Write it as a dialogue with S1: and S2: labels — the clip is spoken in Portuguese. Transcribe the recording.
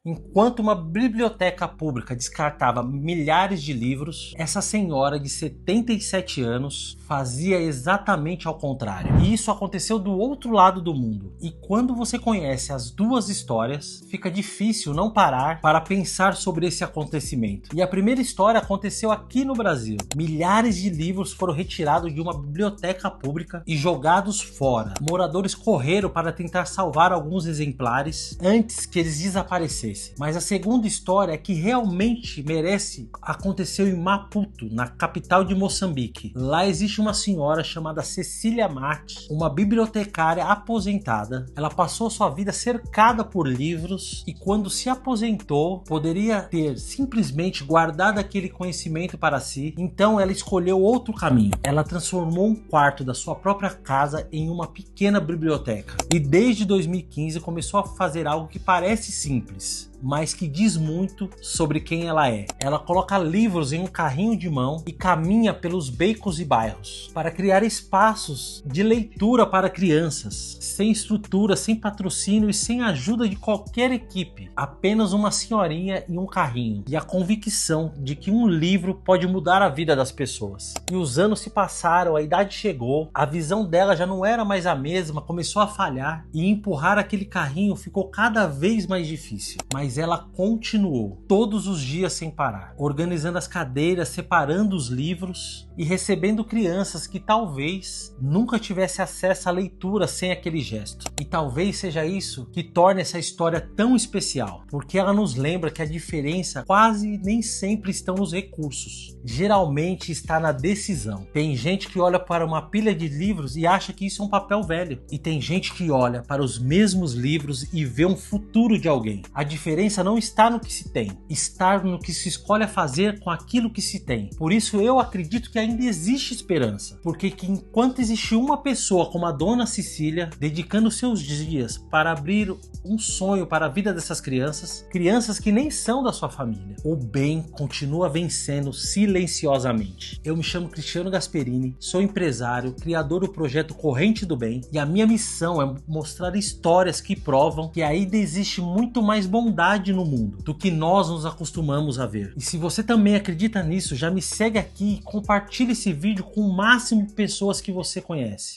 S1: Enquanto uma biblioteca pública descartava milhares de livros, essa senhora de 77 anos fazia exatamente ao contrário. E isso aconteceu do outro lado do mundo. E quando você conhece as duas histórias, fica difícil não parar para pensar sobre esse acontecimento. E a primeira história aconteceu aqui no Brasil. Milhares de livros foram retirados de uma biblioteca pública e jogados fora. Moradores correram para tentar salvar alguns exemplares antes que eles desaparecessem. Mas a segunda história é que realmente merece aconteceu em Maputo, na capital de Moçambique. Lá existe uma senhora chamada Cecília Mate, uma bibliotecária aposentada. Ela passou sua vida cercada por livros e quando se aposentou, poderia ter simplesmente guardado aquele conhecimento para si. Então ela escolheu outro caminho. Ela transformou um quarto da sua própria casa em uma pequena biblioteca. E desde 2015 começou a fazer algo que parece simples, mas que diz muito sobre quem ela é. Ela coloca livros em um carrinho de mão e caminha pelos becos e bairros para criar espaços de leitura para crianças, sem estrutura, sem patrocínio e sem ajuda de qualquer equipe. Apenas uma senhorinha e um carrinho e a convicção de que um livro pode mudar a vida das pessoas. E os anos se passaram, a idade chegou, a visão dela já não era mais a mesma, começou a falhar e empurrar aquele carrinho ficou cada vez mais difícil. Mas ela continuou todos os dias sem parar, organizando as cadeiras, separando os livros e recebendo crianças que talvez nunca tivesse acesso à leitura sem aquele gesto. E talvez seja isso que torne essa história tão especial, porque ela nos lembra que a diferença quase nem sempre estão nos recursos, geralmente está na decisão. Tem gente que olha para uma pilha de livros e acha que isso é um papel velho, e tem gente que olha para os mesmos livros e vê um futuro de alguém. A diferença não está no que se tem, está no que se escolhe fazer com aquilo que se tem. Por isso eu acredito que ainda existe esperança, porque que enquanto existe uma pessoa como a Dona Cecília dedicando seus dias para abrir um sonho para a vida dessas crianças, crianças que nem são da sua família, o bem continua vencendo silenciosamente. Eu me chamo Cristiano Gasperini, sou empresário, criador do projeto Corrente do Bem, e a minha missão é mostrar histórias que provam que ainda existe muito mais bondade no mundo do que nós nos acostumamos a ver. E se você também acredita nisso, já me segue aqui e compartilhe esse vídeo com o máximo de pessoas que você conhece.